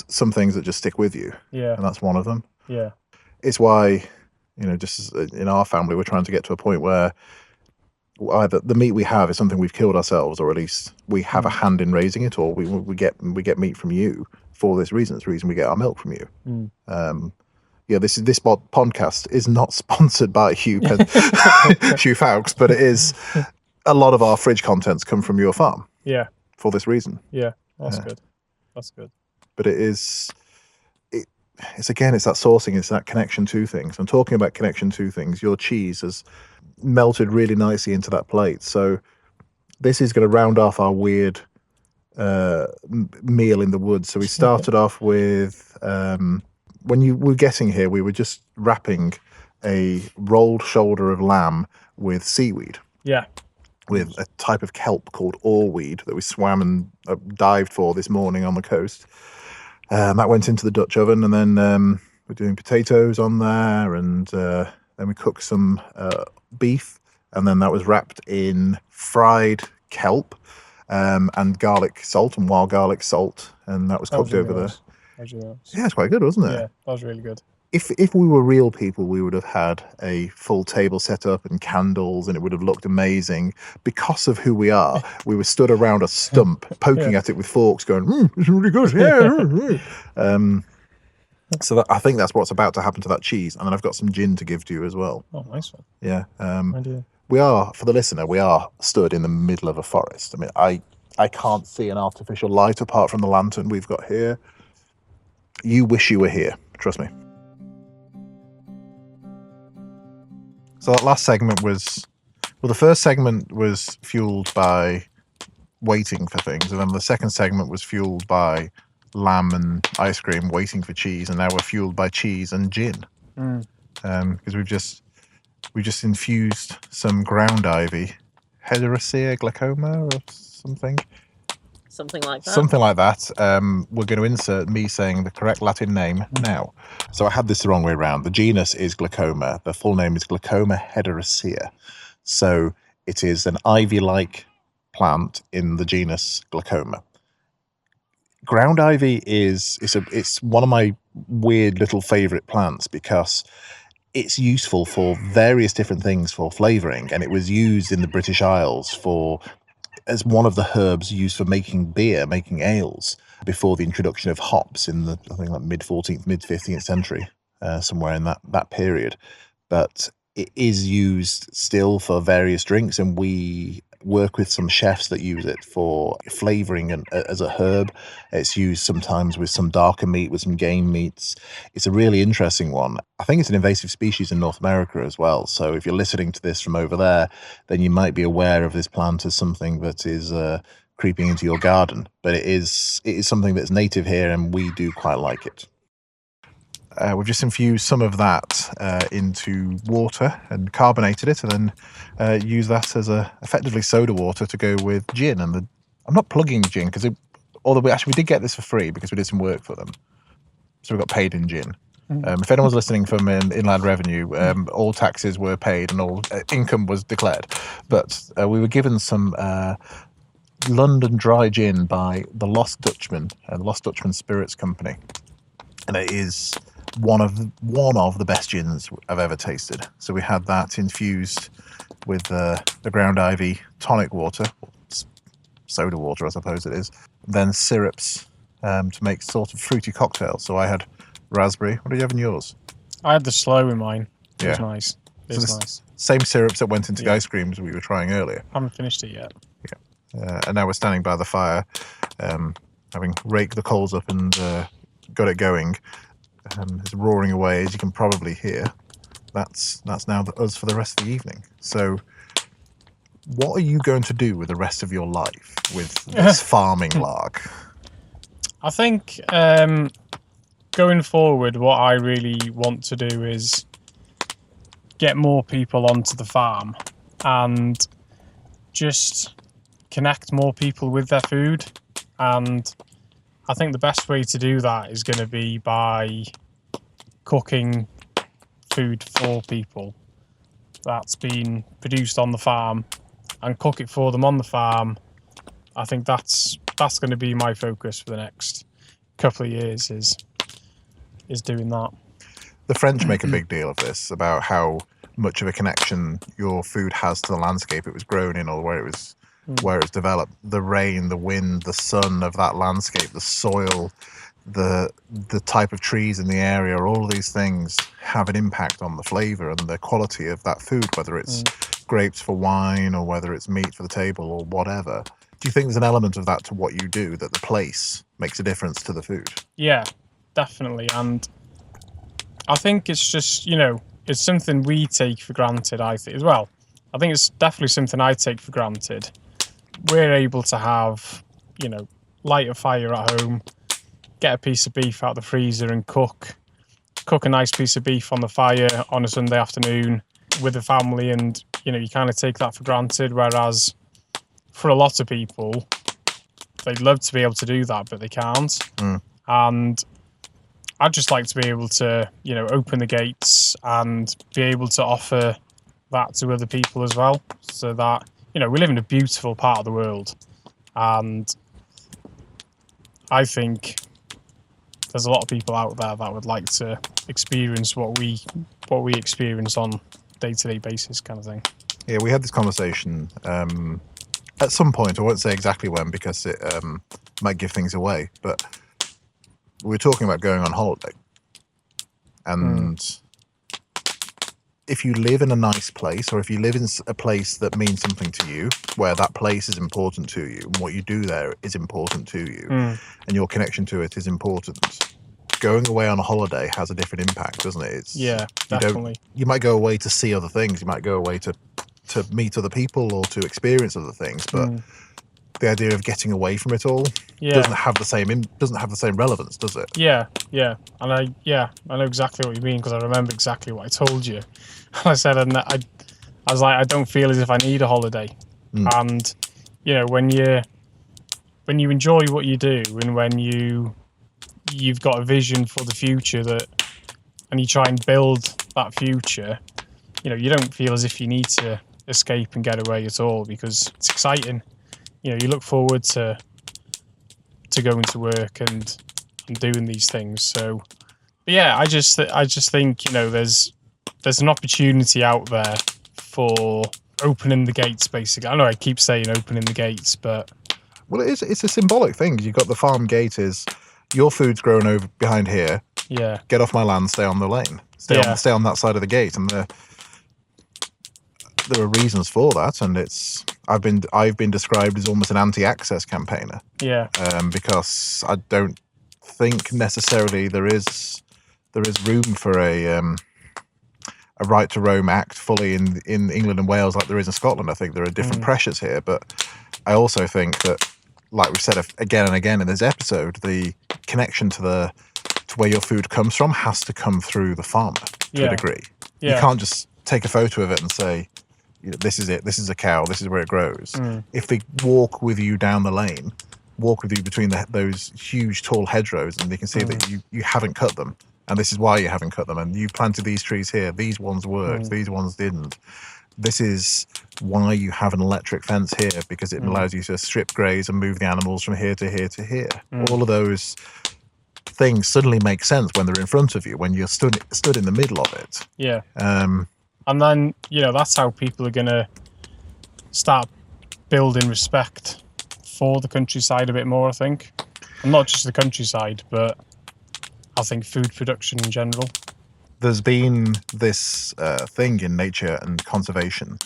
some things that just stick with you. Yeah. And that's one of them. Yeah. It's why, just in our family, we're trying to get to a point where either the meat we have is something we've killed ourselves, or at least we have a hand in raising it, or we get meat from you for this reason. It's the reason we get our milk from you. This podcast is not sponsored by Huw Foulkes, but it is. A lot of our fridge contents come from your farm. Yeah. For this reason. Yeah, that's good. That's good. But it's that sourcing, it's that connection to things. I'm talking about connection to things. Your cheese has melted really nicely into that plate. So this is going to round off our weird meal in the woods. So we started off with, when you were getting here, we were just wrapping a rolled shoulder of lamb with seaweed. Yeah. With a type of kelp called oarweed that we swam and dived for this morning on the coast. That went into the Dutch oven, and then we're doing potatoes on there, and then we cooked some beef, and then that was wrapped in fried kelp and garlic salt and wild garlic salt, and that was cooked over there. Yeah, it's quite good, wasn't it? Yeah, that was really good. If we were real people, we would have had a full table set up and candles, and it would have looked amazing. Because of who we are, we were stood around a stump, poking at it with forks, going, "It's really good." Yeah. So I think that's what's about to happen to that cheese, and then I've got some gin to give to you as well. Oh, nice one. Yeah. We are, for the listener, we are stood in the middle of a forest. I mean, I can't see an artificial light apart from the lantern we've got here. You wish you were here. Trust me. So that last segment was, the first segment was fueled by waiting for things, and then the second segment was fueled by lamb and ice cream, waiting for cheese, and now we're fueled by cheese and gin. Because we've just infused some ground ivy, hedgerows glaucoma or something. Something like that. Something like that. We're going to insert me saying the correct Latin name now. So I had this the wrong way around. The genus is glaucoma. The full name is Glaucoma hedgerows. So it is an ivy-like plant in the genus glaucoma. Ground ivy it's one of my weird little favourite plants because it's useful for various different things for flavouring, and it was used in the British Isles as one of the herbs used for making beer, making ales, before the introduction of hops in the, I think, like mid-14th, mid-15th century, somewhere in that period. But it is used still for various drinks, and we work with some chefs that use it for flavouring and as a herb. It's used sometimes with some darker meat, with some game meats. It's a really interesting one. I think it's an invasive species in North America as well. So if you're listening to this from over there, then you might be aware of this plant as something that is creeping into your garden. But it is something that's native here, and we do quite like it. We've just infused some of that into water and carbonated it, and then use that as effectively soda water to go with gin. And I'm not plugging gin because although we did get this for free because we did some work for them, so we got paid in gin. If anyone's listening from Inland Revenue, all taxes were paid and all income was declared. But we were given some London dry gin by the Lost Dutchman, the Lost Dutchman Spirits Company, and it is one of the best gins I've ever tasted. So we had that infused with the ground ivy tonic water, soda water I suppose it is, then syrups to make sort of fruity cocktails. So I had raspberry. What did you have in yours? I had the slow in mine. It was nice. It So was this nice. same syrups that went into the Yeah. ice creams we were trying earlier. Haven't finished it yet. And now we're standing by the fire, having raked the coals up and got it going. It's roaring away, as you can probably hear. That's now us for the rest of the evening. So what are you going to do with the rest of your life with this farming lark? I think going forward, what I really want to do is get more people onto the farm and just connect more people with their food. And I think the best way to do that is going to be by cooking food for people that's been produced on the farm and cook it for them on the farm. I think that's going to be my focus for the next couple of years is doing that. The French make a big deal of this, about how much of a connection your food has to the landscape it was grown in, or where it's developed. The rain, the wind, the sun of that landscape, the soil, the type of trees in the area, all of these things have an impact on the flavour and the quality of that food, whether it's grapes for wine or whether it's meat for the table or whatever. Do you think there's an element of that to what you do, that the place makes a difference to the food? Yeah, definitely. And I think it's just, it's something we take for granted, I think, as well. I think it's definitely something I take for granted. We're able to have, light a fire at home, get a piece of beef out of the freezer and cook a nice piece of beef on the fire on a Sunday afternoon with the family, and, you kind of take that for granted, whereas for a lot of people, they'd love to be able to do that, but they can't. And I'd just like to be able to, open the gates and be able to offer that to other people as well, so that, we live in a beautiful part of the world, and I think there's a lot of people out there that would like to experience what we experience on day-to-day basis, kind of thing. Yeah, we had this conversation at some point. I won't say exactly when, because it might give things away, but we were talking about going on holiday. And if you live in a nice place, or if you live in a place that means something to you, where that place is important to you, and what you do there is important to you, and your connection to it is important, going away on a holiday has a different impact, doesn't it? Yeah, definitely. You might go away to see other things, you might go away to meet other people or to experience other things, but the idea of getting away from it all doesn't have the same relevance, does it? Yeah, and I know exactly what you mean, because I remember exactly what I told you. I said, and I was like, I don't feel as if I need a holiday. And when you enjoy what you do, and when you've got a vision for the future, and you try and build that future, you don't feel as if you need to escape and get away at all, because it's exciting. You look forward to going to work and doing these things. So, but yeah, I just think there's an opportunity out there for opening the gates. Basically, I know I keep saying opening the gates, but it's a symbolic thing. You've got the farm gate, is your food's grown over behind here. Yeah. Get off my land. Stay on the lane. Stay on that side of the gate, and there are reasons for that, and I've been described as almost an anti-access campaigner. Yeah. Because I don't think necessarily there is room for a right to roam act fully in England and Wales like there is in Scotland. I think there are different pressures here, but I also think that, like we've said again and again in this episode, the connection to where your food comes from has to come through the farmer to a degree. You can't just take a photo of it and say, this is it, this is a cow, this is where it grows. If they walk with you down the lane, walk with you between those huge tall hedgerows, and they can see that you haven't cut them, and this is why you haven't cut them, and you've planted these trees here, these ones worked, these ones didn't. This is why you have an electric fence here, because it allows you to strip graze and move the animals from here to here to here. All of those things suddenly make sense when they're in front of you, when you're stood in the middle of it. Yeah. And then, that's how people are going to start building respect for the countryside a bit more, I think. And not just the countryside, but I think food production in general. there's been this thing in nature and conservation,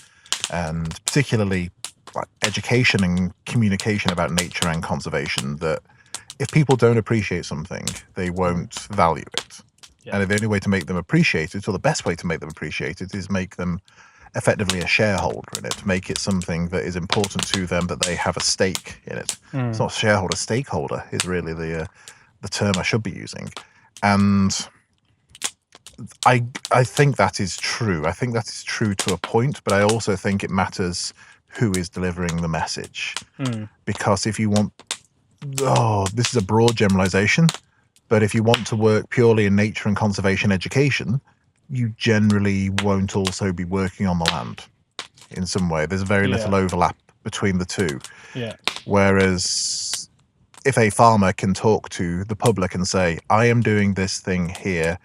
and particularly like education and communication about nature and conservation, that if people don't appreciate something, they won't value it. Yeah. And the only way to make them appreciate it, or the best way to make them appreciate it, is make them effectively a shareholder in it, make it something that is important to them, that they have a stake in it. It's not shareholder, stakeholder is really the term I should be using. And I think that is true. I think that is true to a point, but I also think it matters who is delivering the message. Because if you want, this is a broad generalization, but if you want to work purely in nature and conservation education, you generally won't also be working on the land in some way. There's very little overlap between the two. Yeah. Whereas if a farmer can talk to the public and say, I am doing this thing here,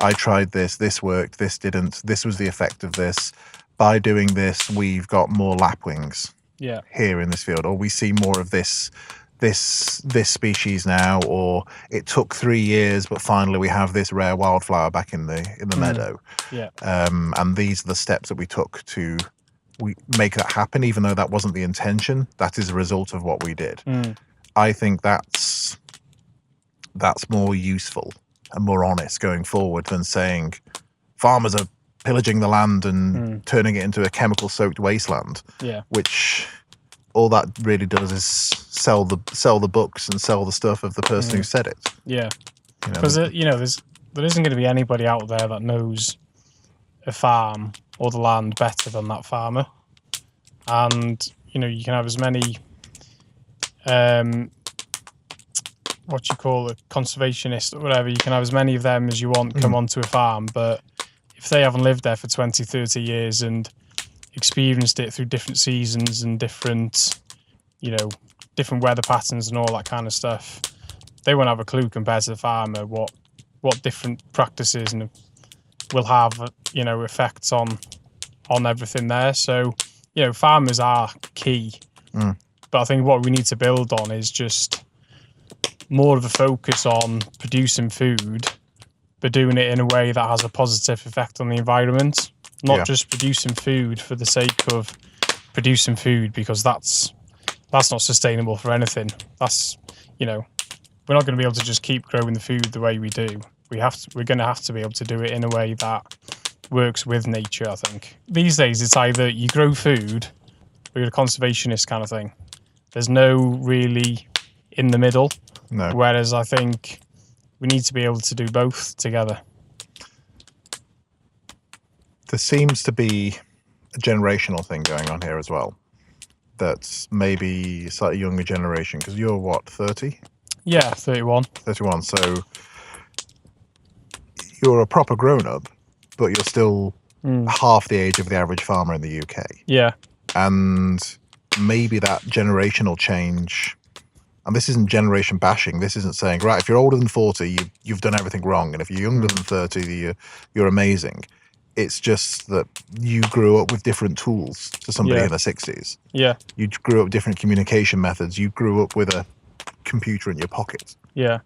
I tried this, this worked, this didn't, this was the effect of this. By doing this, we've got more lapwings here in this field, or we see more of this species now, or it took 3 years, but finally we have this rare wildflower back in the meadow. And these are the steps that we took to make that happen, even though that wasn't the intention. That is a result of what we did. I think that's more useful and more honest going forward than saying farmers are pillaging the land and turning it into a chemical-soaked wasteland. Which all that really does is sell the books and sell the stuff of the person who said it. Because there isn't going to be anybody out there that knows a farm or the land better than that farmer. And you can have as many conservationists or whatever, you can have as many of them as you want come onto a farm, but if they haven't lived there for 20, 30 years and experienced it through different seasons and different weather patterns and all that kind of stuff, they won't have a clue compared to the farmer what different practices and will have effects on everything there. So farmers are key, but I think what we need to build on is just more of a focus on producing food, but doing it in a way that has a positive effect on the environment. Not just producing food for the sake of producing food, because that's not sustainable for anything. That's we're not going to be able to just keep growing the food the way we do. We're going to have to be able to do it in a way that works with nature, I think. These days it's either you grow food or you're a conservationist kind of thing. There's no really in the middle. No. Whereas I think we need to be able to do both together. There seems to be a generational thing going on here as well. That's maybe a slightly younger generation, because you're what, 30? Yeah, 31. 31. So you're a proper grown-up, but you're still half the age of the average farmer in the UK. Yeah. And maybe that generational change, and this isn't generation bashing, this isn't saying, right, if you're older than 40, you've done everything wrong, and if you're younger than 30, you're amazing. It's just that you grew up with different tools to somebody in the 60s. Yeah. You grew up with different communication methods. You grew up with a computer in your pocket. Yeah.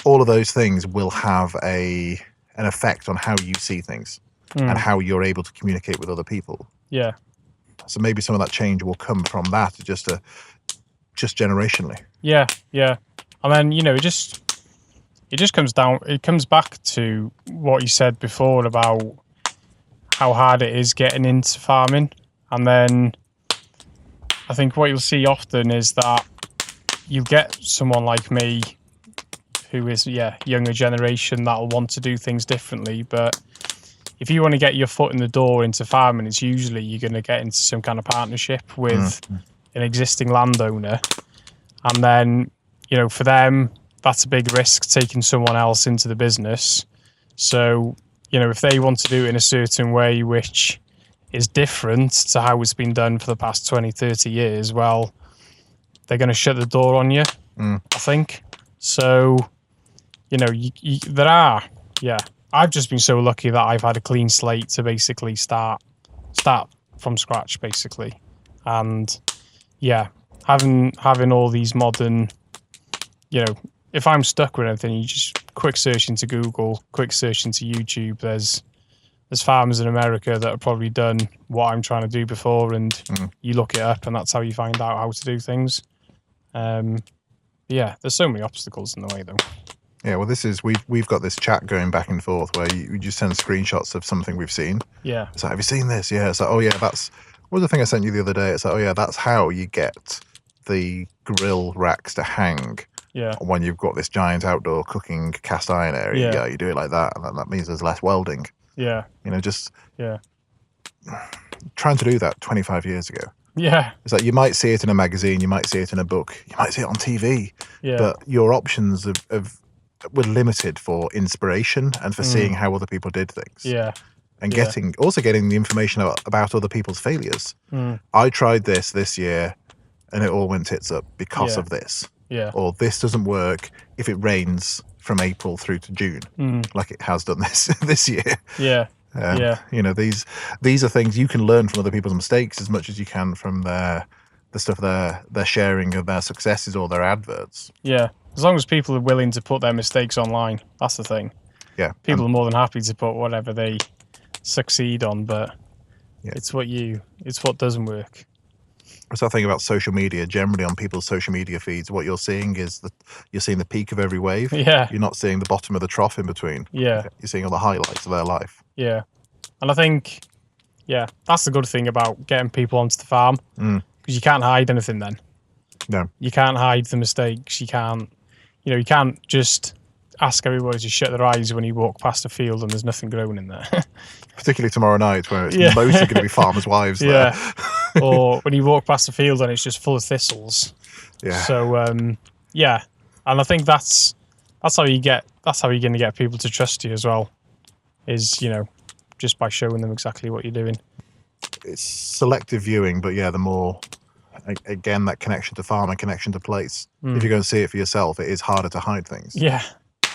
All of those things will have an effect on how you see things and how you're able to communicate with other people. Yeah. So maybe some of that change will come from that, just generationally. Yeah, yeah. And then, it just comes back to what you said before about how hard it is getting into farming. And then I think what you'll see often is that you get someone like me who is, younger generation, that'll want to do things differently. But if you want to get your foot in the door into farming, it's usually you're going to get into some kind of partnership with an existing landowner. And then, for them, that's a big risk, taking someone else into the business. So, if they want to do it in a certain way which is different to how it's been done for the past 20, 30 years, well, they're going to shut the door on you, I think. So, there are, I've just been so lucky that I've had a clean slate to basically start from scratch, basically. And, having all these modern, if I'm stuck with anything, you just quick search into Google, quick search into YouTube, there's farmers in America that have probably done what I'm trying to do before, and you look it up, and that's how you find out how to do things. Yeah, there's so many obstacles in the way, though. Yeah, well, this is we've got this chat going back and forth where you just send screenshots of something we've seen. Yeah. It's like, have you seen this? Yeah. It's like, oh yeah, what was the thing I sent you the other day? It's like, oh yeah, that's how you get the grill racks to hang. Yeah. When you've got this giant outdoor cooking cast iron area, Yeah. you do it like that, and that means there's less welding. Yeah. Just yeah. trying to do that 25 years ago. Yeah. It's like you might see it in a magazine, you might see it in a book, you might see it on TV, but your options were limited for inspiration and for seeing how other people did things. Yeah. And getting the information about other people's failures. I tried this year and it all went tits up because of this. Yeah. Or this doesn't work if it rains from April through to June, like it has done this year. Yeah. These are things you can learn from other people's mistakes as much as you can from the stuff they're sharing of their successes or their adverts. Yeah. As long as people are willing to put their mistakes online, that's the thing. Yeah. People are more than happy to put whatever they succeed on, but it's what doesn't work. What's that thing about social media? Generally on people's social media feeds, what you're seeing is that you're seeing the peak of every wave. Yeah. You're not seeing the bottom of the trough in between. Yeah. You're seeing all the highlights of their life. Yeah. And I think, that's the good thing about getting people onto the farm, because you can't hide anything then. No. You can't hide the mistakes. You can't just ask everybody to shut their eyes when you walk past a field and there's nothing growing in there. Particularly tomorrow night where it's mostly going to be farmers' wives there. Or when you walk past a field and it's just full of thistles. Yeah. So, and I think that's how you're going to get people to trust you as well, is, just by showing them exactly what you're doing. It's selective viewing, but the more, again, that connection to farm and connection to place. If you're going to see it for yourself, it is harder to hide things. Yeah.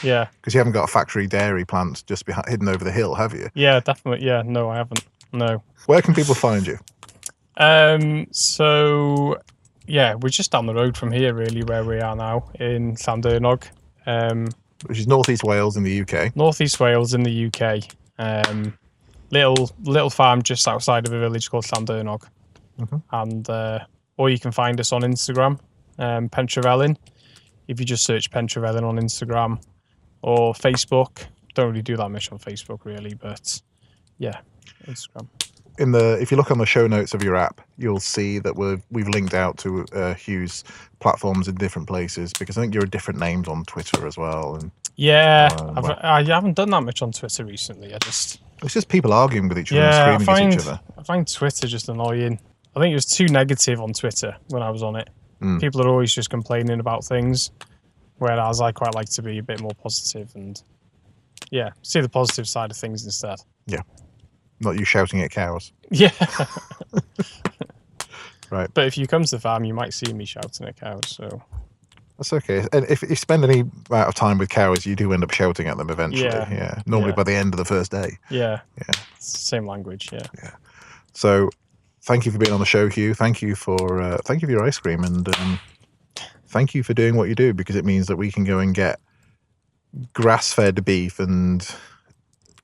Yeah. Because you haven't got a factory dairy plant just hidden over the hill, have you? Yeah, definitely. Yeah, no, I haven't. No. Where can people find you? So, we're just down the road from here, really, where we are now, in Llandyrnog. Which is northeast Wales in the UK. Northeast Wales in the UK. Little farm just outside of a village called Llandyrnog. And or you can find us on Instagram, Pentrefellyn. If you just search Pentrefellyn on Instagram or Facebook. Don't really do that much on Facebook, really, but Instagram. If you look on the show notes of your app, you'll see that we've linked out to Huw's platforms in different places, because I think you're different names on Twitter as well. And I haven't done that much on Twitter recently. It's just people arguing with each other and screaming at each other. I find Twitter just annoying. I think it was too negative on Twitter when I was on it. People are always just complaining about things, whereas I quite like to be a bit more positive and see the positive side of things instead. Yeah. Not you shouting at cows. Yeah. Right. But if you come to the farm, you might see me shouting at cows, so... That's okay. And if you spend any amount of time with cows, you do end up shouting at them eventually. Yeah. Normally by the end of the first day. Yeah. It's the same language, yeah. So, thank you for being on the show, Huw. Thank you for your ice cream, and thank you for doing what you do, because it means that we can go and get grass-fed beef and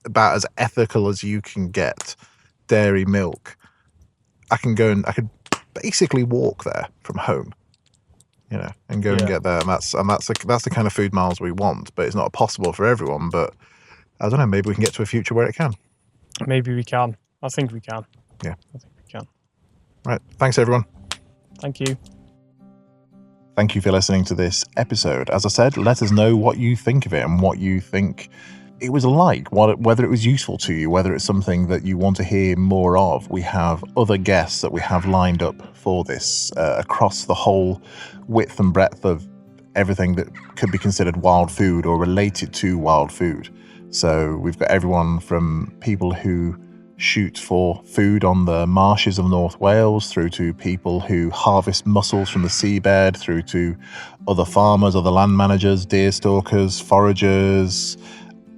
about as ethical as you can get dairy milk. I could basically walk there from home, and go and get there. And that's the kind of food miles we want, but it's not possible for everyone. But I don't know, maybe we can get to a future where it can. Maybe we can. I think we can. Yeah. I think we can. Right. Thanks, everyone. Thank you. Thank you for listening to this episode. As I said, let us know what you think of it and what you think it was like, whether it was useful to you, whether it's something that you want to hear more of. We have other guests that we have lined up for this across the whole width and breadth of everything that could be considered wild food or related to wild food. So we've got everyone from people who shoot for food on the marshes of North Wales, through to people who harvest mussels from the seabed, through to other farmers, other land managers, deer stalkers, foragers,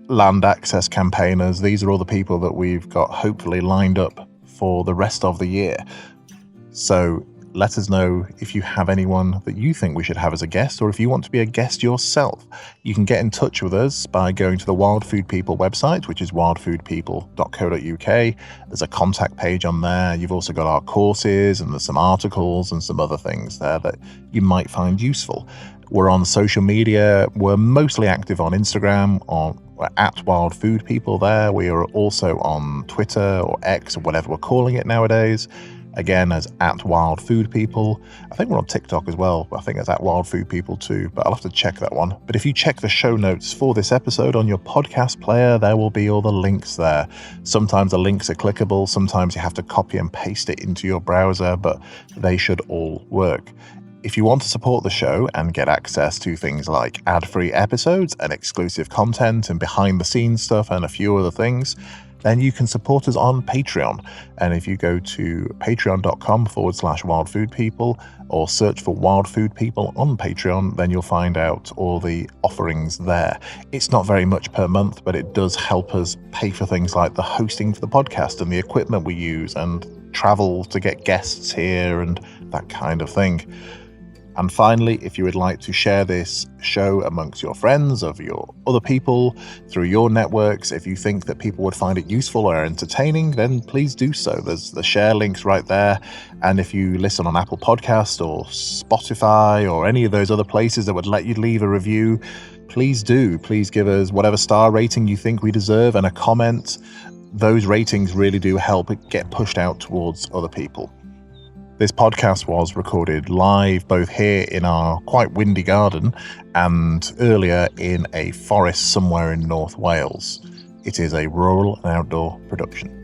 land access campaigners. These are all the people that we've got hopefully lined up for the rest of the year. So let us know if you have anyone that you think we should have as a guest, or if you want to be a guest yourself. You can get in touch with us by going to the Wild Food People website, which is wildfoodpeople.co.uk. There's a contact page on there. You've also got our courses, and there's some articles and some other things there that you might find useful. We're on social media. We're mostly active on Instagram, we're at Wild Food People there. We are also on Twitter or X, or whatever we're calling it nowadays. Again, as at Wild Food People. I think we're on TikTok as well. I think it's at Wild Food People too, but I'll have to check that one. But if you check the show notes for this episode on your podcast player, there will be all the links there. Sometimes the links are clickable. Sometimes you have to copy and paste it into your browser, but they should all work. If you want to support the show and get access to things like ad-free episodes and exclusive content and behind-the-scenes stuff and a few other things, then you can support us on Patreon. And if you go to patreon.com/wildfoodpeople or search for Wild Food People on Patreon, then you'll find out all the offerings there. It's not very much per month, but it does help us pay for things like the hosting for the podcast and the equipment we use and travel to get guests here and that kind of thing. And finally, if you would like to share this show amongst your friends, of your other people, through your networks, if you think that people would find it useful or entertaining, then please do so. There's the share links right there. And if you listen on Apple Podcast or Spotify or any of those other places that would let you leave a review, please do. Please give us whatever star rating you think we deserve and a comment. Those ratings really do help it get pushed out towards other people. This podcast was recorded live both here in our quite windy garden and earlier in a forest somewhere in North Wales. It is a rural and outdoor production.